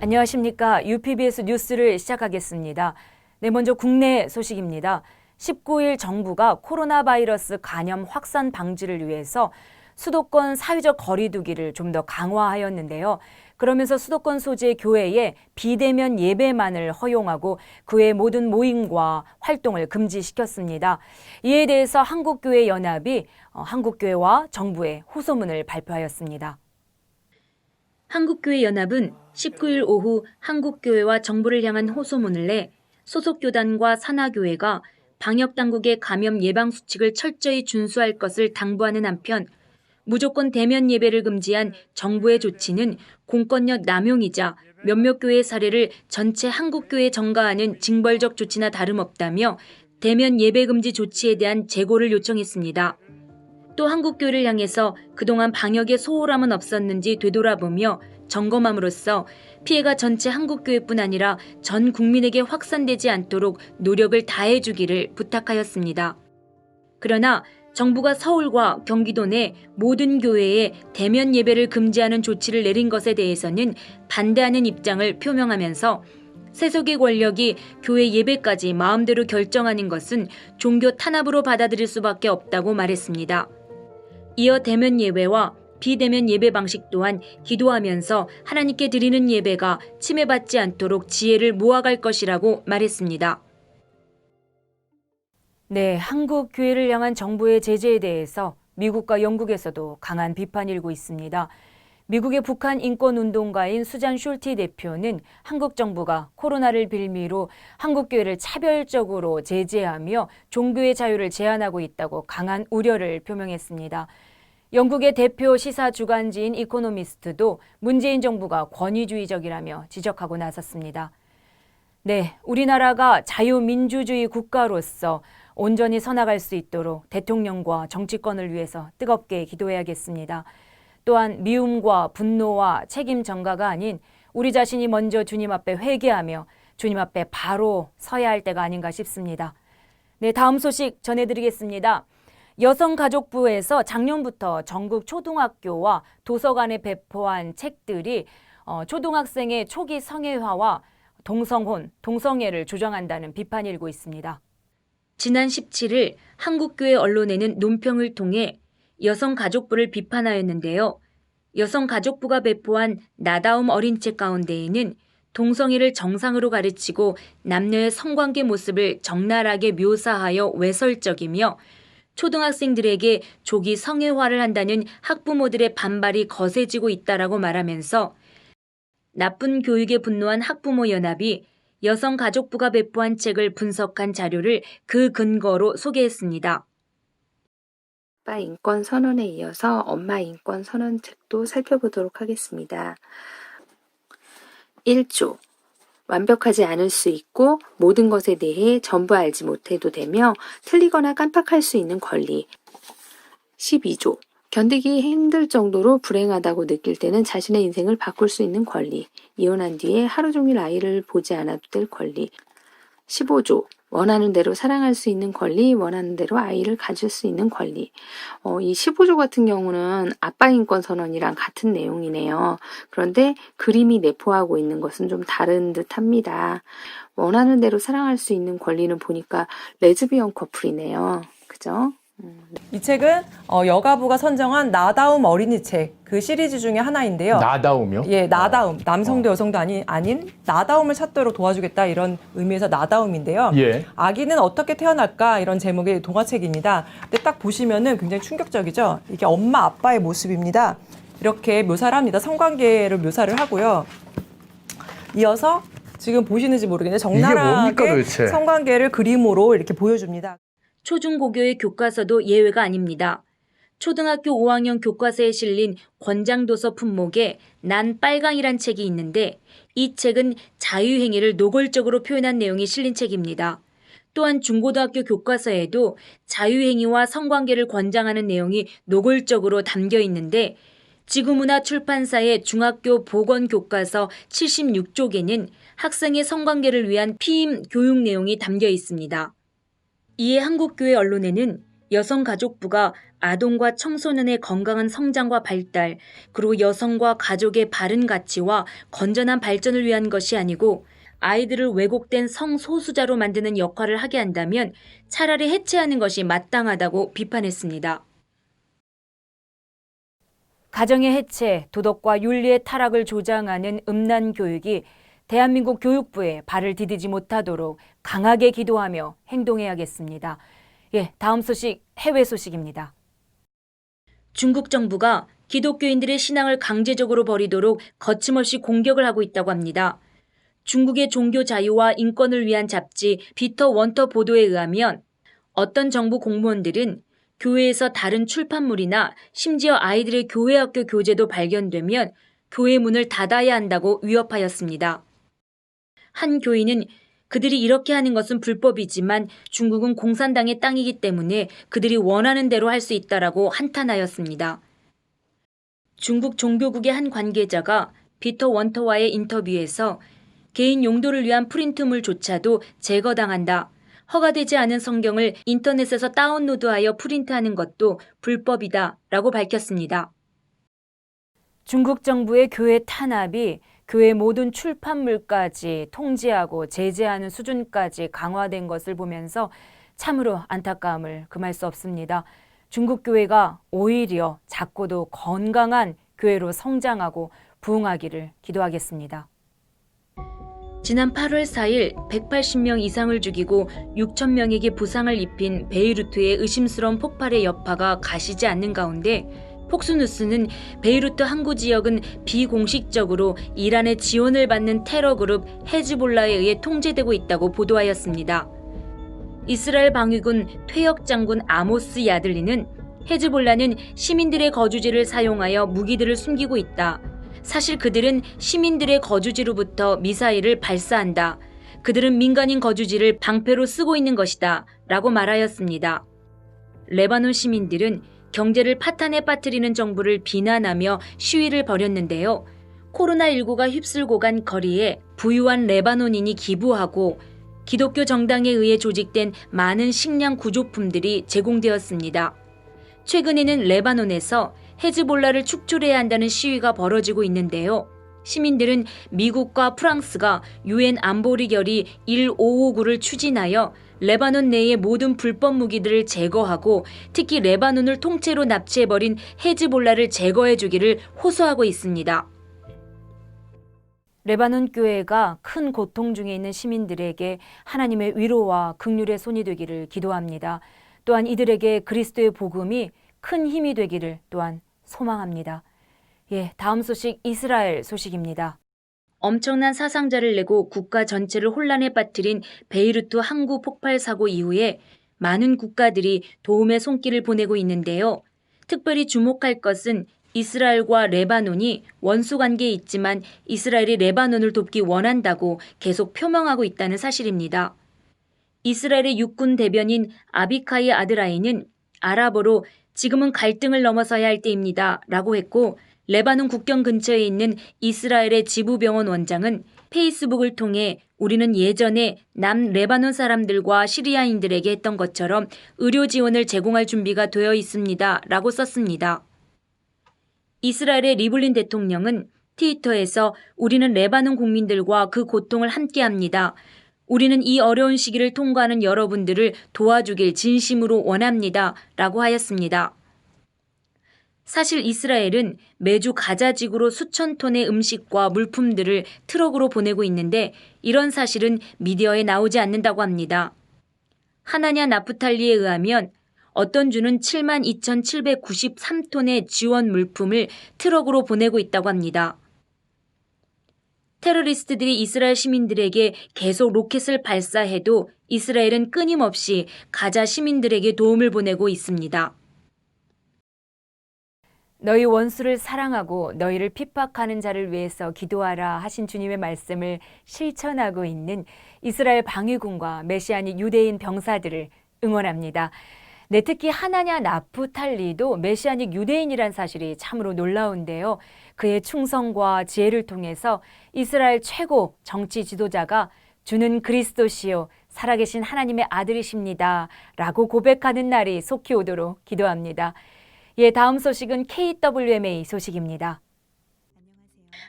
안녕하십니까. UPBS 뉴스를 시작하겠습니다. 네, 먼저 국내 소식입니다. 19일 정부가 코로나 바이러스 감염 확산 방지를 위해서 수도권 사회적 거리 두기를 좀 더 강화하였는데요. 그러면서 수도권 소재 교회에 비대면 예배만을 허용하고 그 외 모든 모임과 활동을 금지시켰습니다. 이에 대해서 한국교회연합이 한국교회와 정부에 호소문을 발표하였습니다. 한국교회연합은 19일 오후 한국교회와 정부를 향한 호소문을 내 소속 교단과 산하교회가 방역당국의 감염 예방 수칙을 철저히 준수할 것을 당부하는 한편 무조건 대면 예배를 금지한 정부의 조치는 공권력 남용이자 몇몇 교회 사례를 전체 한국교회에 전가하는 징벌적 조치나 다름없다며 대면 예배 금지 조치에 대한 재고를 요청했습니다. 또 한국교회를 향해서 그동안 방역에 소홀함은 없었는지 되돌아보며 점검함으로써 피해가 전체 한국교회뿐 아니라 전 국민에게 확산되지 않도록 노력을 다해주기를 부탁하였습니다. 그러나 정부가 서울과 경기도 내 모든 교회에 대면 예배를 금지하는 조치를 내린 것에 대해서는 반대하는 입장을 표명하면서 세속의 권력이 교회 예배까지 마음대로 결정하는 것은 종교 탄압으로 받아들일 수밖에 없다고 말했습니다. 이어 대면 예배와 비대면 예배 방식 또한 기도하면서 하나님께 드리는 예배가 침해받지 않도록 지혜를 모아갈 것이라고 말했습니다. 네, 한국 교회를 향한 정부의 제재에 대해서 미국과 영국에서도 강한 비판이 일고 있습니다. 미국의 북한 인권운동가인 수잔 숄티 대표는 한국 정부가 코로나를 빌미로 한국 교회를 차별적으로 제재하며 종교의 자유를 제한하고 있다고 강한 우려를 표명했습니다. 영국의 대표 시사 주간지인 이코노미스트도 문재인 정부가 권위주의적이라며 지적하고 나섰습니다. 네, 우리나라가 자유민주주의 국가로서 온전히 서나갈 수 있도록 대통령과 정치권을 위해서 뜨겁게 기도해야겠습니다. 또한 미움과 분노와 책임 전가가 아닌 우리 자신이 먼저 주님 앞에 회개하며 주님 앞에 바로 서야 할 때가 아닌가 싶습니다. 네, 다음 소식 전해드리겠습니다. 여성가족부에서 작년부터 전국 초등학교와 도서관에 배포한 책들이 초등학생의 초기 성애화와 동성혼, 동성애를 조장한다는 비판이 일고 있습니다. 지난 17일 한국교회 언론에는 논평을 통해 여성가족부를 비판하였는데요. 여성가족부가 배포한 나다움 어린 책 가운데에는 동성애를 정상으로 가르치고 남녀의 성관계 모습을 적나라하게 묘사하여 외설적이며 초등학생들에게 조기 성애화를 한다는 학부모들의 반발이 거세지고 있다라고 말하면서 나쁜 교육에 분노한 학부모연합이 여성가족부가 배포한 책을 분석한 자료를 그 근거로 소개했습니다. 아빠 인권 선언에 이어서 엄마 인권 선언 책도 살펴보도록 하겠습니다. 1조. 완벽하지 않을 수 있고 모든 것에 대해 전부 알지 못해도 되며 틀리거나 깜빡할 수 있는 권리. 12조. 견디기 힘들 정도로 불행하다고 느낄 때는 자신의 인생을 바꿀 수 있는 권리. 이혼한 뒤에 하루 종일 아이를 보지 않아도 될 권리. 15조. 원하는 대로 사랑할 수 있는 권리, 원하는 대로 아이를 가질 수 있는 권리. 이 15조 같은 경우는 아빠 인권 선언이랑 같은 내용이네요. 그런데 그림이 내포하고 있는 것은 좀 다른 듯 합니다. 원하는 대로 사랑할 수 있는 권리는 보니까 레즈비언 커플이네요. 그죠? 이 책은 여가부가 선정한 나다움 어린이 책 그 시리즈 중에 하나인데요. 나다움이요? 예, 나다움. 남성도 여성도 아닌 나다움을 찾도록 도와주겠다 이런 의미에서 나다움인데요. 예. 아기는 어떻게 태어날까 이런 제목의 동화책입니다. 근데 딱 보시면은 굉장히 충격적이죠. 이게 엄마 아빠의 모습입니다. 이렇게 묘사를 합니다. 성관계를 묘사를 하고요. 이어서 지금 보시는지 모르겠는데 적나라하게 성관계를 그림으로 이렇게 보여줍니다. 초중고교의 교과서도 예외가 아닙니다. 초등학교 5학년 교과서에 실린 권장도서 품목에 난 빨강이란 책이 있는데 이 책은 자유행위를 노골적으로 표현한 내용이 실린 책입니다. 또한 중고등학교 교과서에도 자유행위와 성관계를 권장하는 내용이 노골적으로 담겨 있는데 지구문화 출판사의 중학교 보건교과서 76쪽에는 학생의 성관계를 위한 피임 교육 내용이 담겨 있습니다. 이에 한국교회 언론에는 여성가족부가 아동과 청소년의 건강한 성장과 발달, 그리고 여성과 가족의 바른 가치와 건전한 발전을 위한 것이 아니고 아이들을 왜곡된 성소수자로 만드는 역할을 하게 한다면 차라리 해체하는 것이 마땅하다고 비판했습니다. 가정의 해체, 도덕과 윤리의 타락을 조장하는 음란 교육이 대한민국 교육부에 발을 디디지 못하도록 강하게 기도하며 행동해야겠습니다. 다음 소식, 해외 소식입니다. 중국 정부가 기독교인들의 신앙을 강제적으로 버리도록 거침없이 공격을 하고 있다고 합니다. 중국의 종교 자유와 인권을 위한 잡지 비터 원터 보도에 의하면 어떤 정부 공무원들은 교회에서 다른 출판물이나 심지어 아이들의 교회학교 교재도 발견되면 교회 문을 닫아야 한다고 위협하였습니다. 한 교인은 그들이 이렇게 하는 것은 불법이지만 중국은 공산당의 땅이기 때문에 그들이 원하는 대로 할 수 있다라고 한탄하였습니다. 중국 종교국의 한 관계자가 비터 원터와의 인터뷰에서 개인 용도를 위한 프린트물조차도 제거당한다. 허가되지 않은 성경을 인터넷에서 다운로드하여 프린트하는 것도 불법이다 라고 밝혔습니다. 중국 정부의 교회 탄압이 교회 모든 출판물까지 통제하고 제재하는 수준까지 강화된 것을 보면서 참으로 안타까움을 금할 수 없습니다. 중국 교회가 오히려 작고도 건강한 교회로 성장하고 부흥하기를 기도하겠습니다. 지난 8월 4일 180명 이상을 죽이고 6천 명에게 부상을 입힌 베이루트의 의심스러운 폭발의 여파가 가시지 않는 가운데 폭스뉴스는 베이루트 항구 지역은 비공식적으로 이란의 지원을 받는 테러 그룹 헤즈볼라에 의해 통제되고 있다고 보도하였습니다. 이스라엘 방위군 퇴역 장군 아모스 야들리는 헤즈볼라는 시민들의 거주지를 사용하여 무기들을 숨기고 있다. 사실 그들은 시민들의 거주지로부터 미사일을 발사한다. 그들은 민간인 거주지를 방패로 쓰고 있는 것이다. 라고 말하였습니다. 레바논 시민들은 경제를 파탄에 빠뜨리는 정부를 비난하며 시위를 벌였는데요. 코로나19가 휩쓸고 간 거리에 부유한 레바논인이 기부하고 기독교 정당에 의해 조직된 많은 식량 구조품들이 제공되었습니다. 최근에는 레바논에서 헤즈볼라를 축출해야 한다는 시위가 벌어지고 있는데요. 시민들은 미국과 프랑스가 유엔 안보리 결의 1559를 추진하여 레바논 내의 모든 불법 무기들을 제거하고 특히 레바논을 통째로 납치해버린 헤즈볼라를 제거해주기를 호소하고 있습니다. 레바논 교회가 큰 고통 중에 있는 시민들에게 하나님의 위로와 긍휼의 손이 되기를 기도합니다. 또한 이들에게 그리스도의 복음이 큰 힘이 되기를 또한 소망합니다. 다음 소식 이스라엘 소식입니다. 엄청난 사상자를 내고 국가 전체를 혼란에 빠뜨린 베이루트 항구 폭발 사고 이후에 많은 국가들이 도움의 손길을 보내고 있는데요. 특별히 주목할 것은 이스라엘과 레바논이 원수 관계에 있지만 이스라엘이 레바논을 돕기 원한다고 계속 표명하고 있다는 사실입니다. 이스라엘의 육군 대변인 아비카이 아드라이는 아랍어로 지금은 갈등을 넘어서야 할 때입니다 라고 했고 레바논 국경 근처에 있는 이스라엘의 지부병원 원장은 페이스북을 통해 우리는 예전에 남레바논 사람들과 시리아인들에게 했던 것처럼 의료 지원을 제공할 준비가 되어 있습니다 라고 썼습니다. 이스라엘의 리블린 대통령은 트위터에서 우리는 레바논 국민들과 그 고통을 함께합니다. 우리는 이 어려운 시기를 통과하는 여러분들을 도와주길 진심으로 원합니다 라고 하였습니다. 사실 이스라엘은 매주 가자 지구로 수천 톤의 음식과 물품들을 트럭으로 보내고 있는데 이런 사실은 미디어에 나오지 않는다고 합니다. 하나냐 나프탈리에 의하면 어떤 주는 72,793톤의 지원 물품을 트럭으로 보내고 있다고 합니다. 테러리스트들이 이스라엘 시민들에게 계속 로켓을 발사해도 이스라엘은 끊임없이 가자 시민들에게 도움을 보내고 있습니다. 너희 원수를 사랑하고 너희를 핍박하는 자를 위해서 기도하라 하신 주님의 말씀을 실천하고 있는 이스라엘 방위군과 메시아닉 유대인 병사들을 응원합니다. 특히 하나냐 나프탈리도 메시아닉 유대인이란 사실이 참으로 놀라운데요. 그의 충성과 지혜를 통해서 이스라엘 최고 정치 지도자가 주는 그리스도시요 살아계신 하나님의 아들이십니다. 라고 고백하는 날이 속히 오도록 기도합니다. 예, 다음 소식은 KWMA 소식입니다.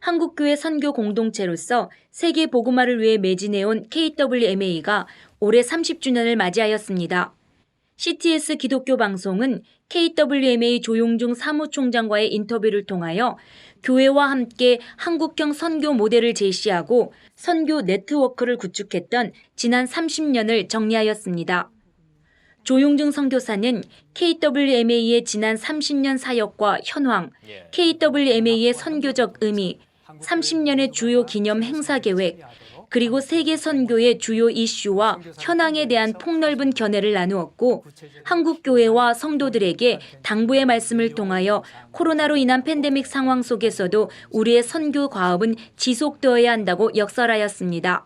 한국교회 선교 공동체로서 세계 복음화를 위해 매진해온 KWMA가 올해 30주년을 맞이하였습니다. CTS 기독교 방송은 KWMA 조용중 사무총장과의 인터뷰를 통하여 교회와 함께 한국형 선교 모델을 제시하고 선교 네트워크를 구축했던 지난 30년을 정리하였습니다. 조용중 선교사는 KWMA의 지난 30년 사역과 현황, KWMA의 선교적 의미, 30년의 주요 기념 행사 계획, 그리고 세계 선교의 주요 이슈와 현황에 대한 폭넓은 견해를 나누었고 한국 교회와 성도들에게 당부의 말씀을 통하여 코로나로 인한 팬데믹 상황 속에서도 우리의 선교 과업은 지속되어야 한다고 역설하였습니다.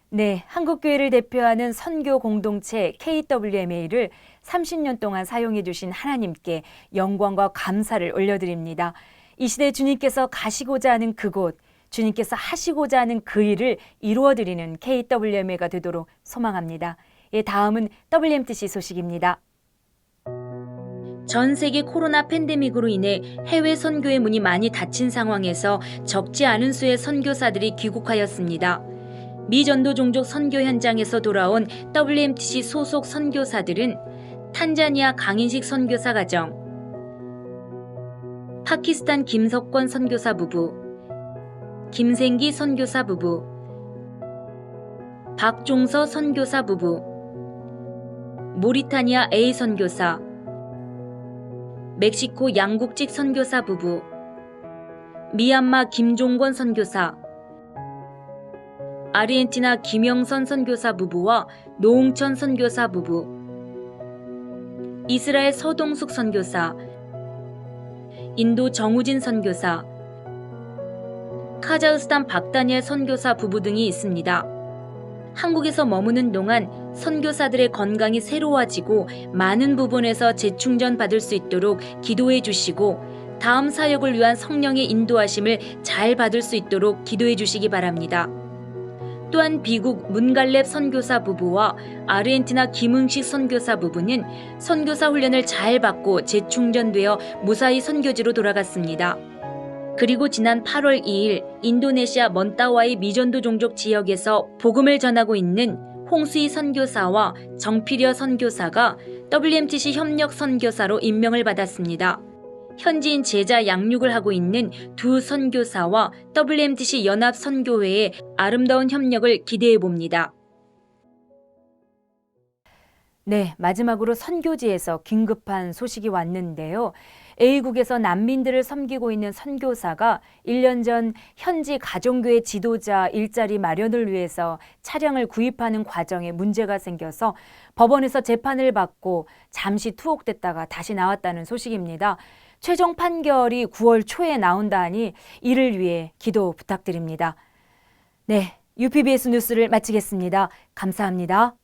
네, 한국교회를 대표하는 선교 공동체 KWMA를 30년 동안 사용해 주신 하나님께 영광과 감사를 올려드립니다. 이 시대 주님께서 가시고자 하는 그곳, 주님께서 하시고자 하는 그 일을 이루어드리는 KWMA가 되도록 소망합니다. 예, 다음은 WMTC 소식입니다. 전 세계 코로나 팬데믹으로 인해 해외 선교의 문이 많이 닫힌 상황에서 적지 않은 수의 선교사들이 귀국하였습니다. 미 전도 종족 선교 현장에서 돌아온 WMTC 소속 선교사들은 탄자니아 강인식 선교사 가정, 파키스탄 김석권 선교사 부부, 김생기 선교사 부부, 박종서 선교사 부부, 모리타니아 A 선교사, 멕시코 양국직 선교사 부부, 미얀마 김종권 선교사, 아르헨티나 김영선 선교사 부부와 노웅천 선교사 부부, 이스라엘 서동숙 선교사, 인도 정우진 선교사, 카자흐스탄 박다니엘 선교사 부부 등이 있습니다. 한국에서 머무는 동안 선교사들의 건강이 새로워지고 많은 부분에서 재충전 받을 수 있도록 기도해 주시고 다음 사역을 위한 성령의 인도하심을 잘 받을 수 있도록 기도해 주시기 바랍니다. 또한 미국 문갈렙 선교사 부부와 아르헨티나 김응식 선교사 부부는 선교사 훈련을 잘 받고 재충전되어 무사히 선교지로 돌아갔습니다. 그리고 지난 8월 2일 인도네시아 먼따와이 미전도 종족 지역에서 복음을 전하고 있는 홍수희 선교사와 정필여 선교사가 WMTC 협력 선교사로 임명을 받았습니다. 현지인 제자 양육을 하고 있는 두 선교사와 WMTC 연합 선교회의 아름다운 협력을 기대해 봅니다. 네, 마지막으로 선교지에서 긴급한 소식이 왔는데요. A국에서 난민들을 섬기고 있는 선교사가 1년 전 현지 가정교회 지도자 일자리 마련을 위해서 차량을 구입하는 과정에 문제가 생겨서 법원에서 재판을 받고 잠시 투옥됐다가 다시 나왔다는 소식입니다. 최종 판결이 9월 초에 나온다 하니 이를 위해 기도 부탁드립니다. 네, UPBS 뉴스를 마치겠습니다. 감사합니다.